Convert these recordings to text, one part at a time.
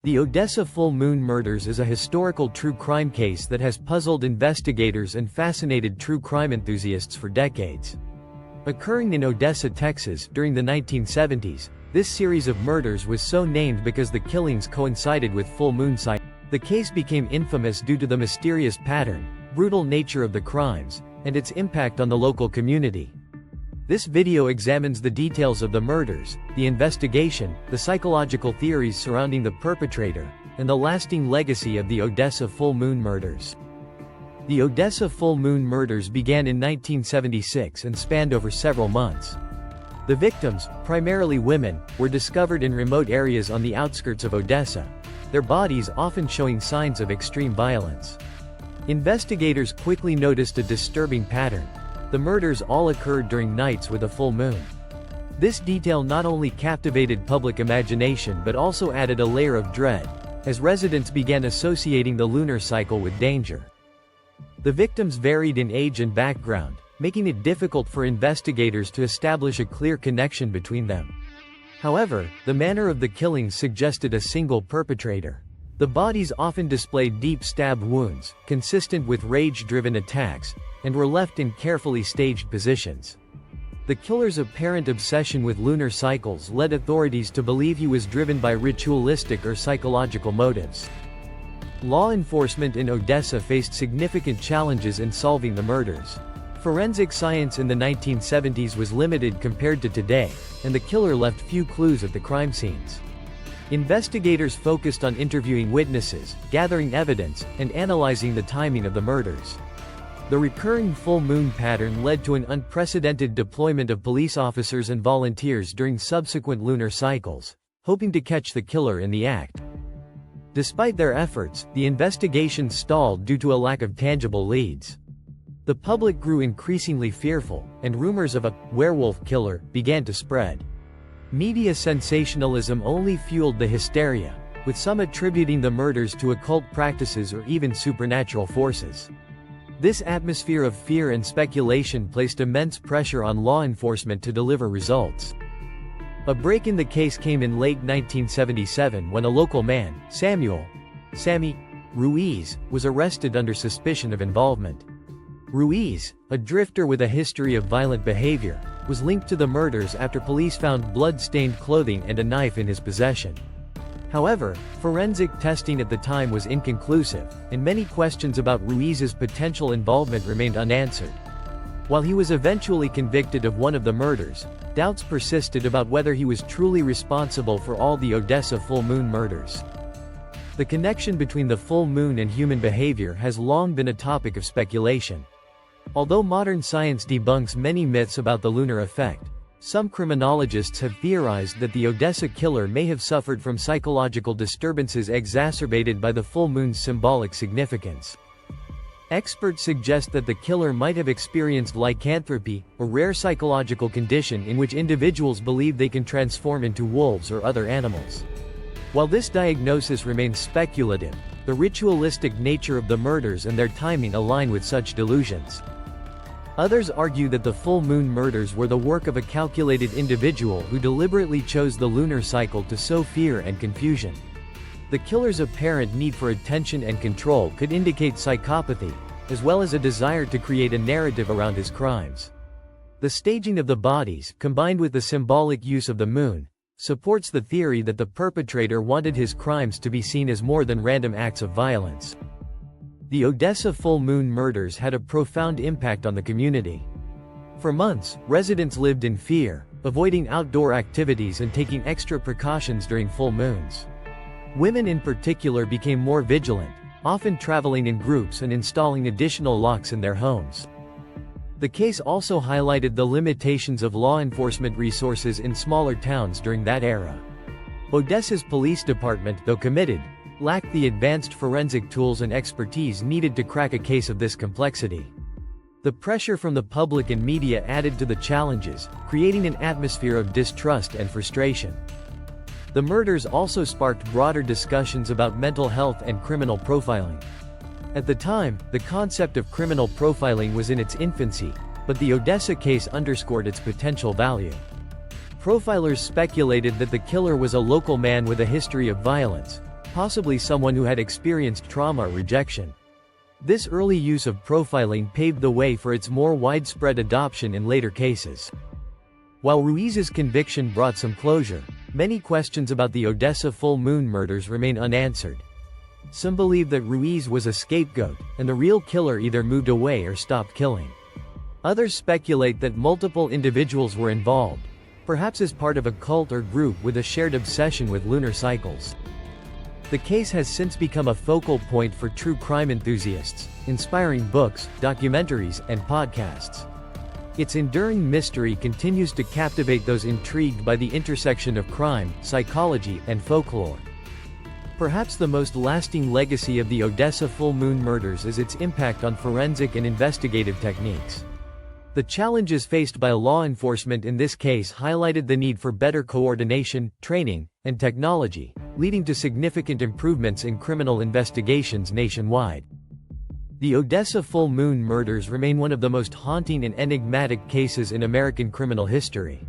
The Odessa full moon murders is a historical true crime case that has puzzled investigators and fascinated true crime enthusiasts for decades. Occurring in Odessa, Texas, during the 1970s, this series of murders was so named because the killings coincided with full moon sightings. The case became infamous due to the mysterious pattern, brutal nature of the crimes, and its impact on the local community. This video examines the details of the murders, the investigation, the psychological theories surrounding the perpetrator, and the lasting legacy of the Odessa full moon murders. The Odessa full moon murders began in 1976 and spanned over several months. The victims, primarily women, were discovered in remote areas on the outskirts of Odessa, their bodies often showing signs of extreme violence. Investigators quickly noticed a disturbing pattern. The murders all occurred during nights with a full moon. This detail not only captivated public imagination but also added a layer of dread, as residents began associating the lunar cycle with danger. The victims varied in age and background, making it difficult for investigators to establish a clear connection between them. However, the manner of the killings suggested a single perpetrator. The bodies often displayed deep stab wounds, consistent with rage-driven attacks, and were left in carefully staged positions. The killer's apparent obsession with lunar cycles led authorities to believe he was driven by ritualistic or psychological motives. Law enforcement in Odessa faced significant challenges in solving the murders. Forensic science in the 1970s was limited compared to today, and the killer left few clues at the crime scenes. Investigators focused on interviewing witnesses, gathering evidence, and analyzing the timing of the murders. The recurring full moon pattern led to an unprecedented deployment of police officers and volunteers during subsequent lunar cycles, hoping to catch the killer in the act. Despite their efforts, the investigation stalled due to a lack of tangible leads. The public grew increasingly fearful, and rumors of a werewolf killer began to spread. Media sensationalism only fueled the hysteria, with some attributing the murders to occult practices or even supernatural forces. This atmosphere of fear and speculation placed immense pressure on law enforcement to deliver results. A break in the case came in late 1977 when a local man, Sammy Ruiz, was arrested under suspicion of involvement. Ruiz, a drifter with a history of violent behavior, was linked to the murders after police found blood-stained clothing and a knife in his possession. However, forensic testing at the time was inconclusive, and many questions about Ruiz's potential involvement remained unanswered. While he was eventually convicted of one of the murders, doubts persisted about whether he was truly responsible for all the Odessa full moon murders. The connection between the full moon and human behavior has long been a topic of speculation. Although modern science debunks many myths about the lunar effect, some criminologists have theorized that the Odessa killer may have suffered from psychological disturbances exacerbated by the full moon's symbolic significance. Experts suggest that the killer might have experienced lycanthropy, a rare psychological condition in which individuals believe they can transform into wolves or other animals. While this diagnosis remains speculative, the ritualistic nature of the murders and their timing align with such delusions. Others argue that the full moon murders were the work of a calculated individual who deliberately chose the lunar cycle to sow fear and confusion. The killer's apparent need for attention and control could indicate psychopathy, as well as a desire to create a narrative around his crimes. The staging of the bodies, combined with the symbolic use of the moon, supports the theory that the perpetrator wanted his crimes to be seen as more than random acts of violence. The Odessa full moon murders had a profound impact on the community. For months, residents lived in fear, avoiding outdoor activities and taking extra precautions during full moons. Women in particular became more vigilant, often traveling in groups and installing additional locks in their homes. The case also highlighted the limitations of law enforcement resources in smaller towns during that era. Odessa's police department, though committed, lacked the advanced forensic tools and expertise needed to crack a case of this complexity. The pressure from the public and media added to the challenges, creating an atmosphere of distrust and frustration. The murders also sparked broader discussions about mental health and criminal profiling. At the time, the concept of criminal profiling was in its infancy, but the Odessa case underscored its potential value. Profilers speculated that the killer was a local man with a history of violence, possibly someone who had experienced trauma or rejection. This early use of profiling paved the way for its more widespread adoption in later cases. While Ruiz's conviction brought some closure, many questions about the Odessa full moon murders remain unanswered. Some believe that Ruiz was a scapegoat, and the real killer either moved away or stopped killing. Others speculate that multiple individuals were involved, perhaps as part of a cult or group with a shared obsession with lunar cycles. The case has since become a focal point for true crime enthusiasts, inspiring books, documentaries, and podcasts. Its enduring mystery continues to captivate those intrigued by the intersection of crime, psychology, and folklore. Perhaps the most lasting legacy of the Odessa full moon murders is its impact on forensic and investigative techniques. The challenges faced by law enforcement in this case highlighted the need for better coordination, training, and technology, leading to significant improvements in criminal investigations nationwide. The Odessa full moon murders remain one of the most haunting and enigmatic cases in American criminal history.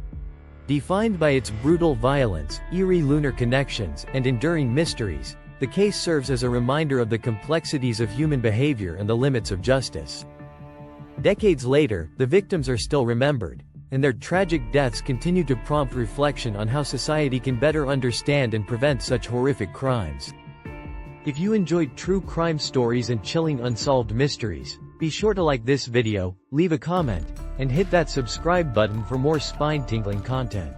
Defined by its brutal violence, eerie lunar connections, and enduring mysteries, the case serves as a reminder of the complexities of human behavior and the limits of justice. Decades later, the victims are still remembered, and their tragic deaths continue to prompt reflection on how society can better understand and prevent such horrific crimes. If you enjoyed true crime stories and chilling unsolved mysteries, be sure to like this video, leave a comment, and hit that subscribe button for more spine-tingling content.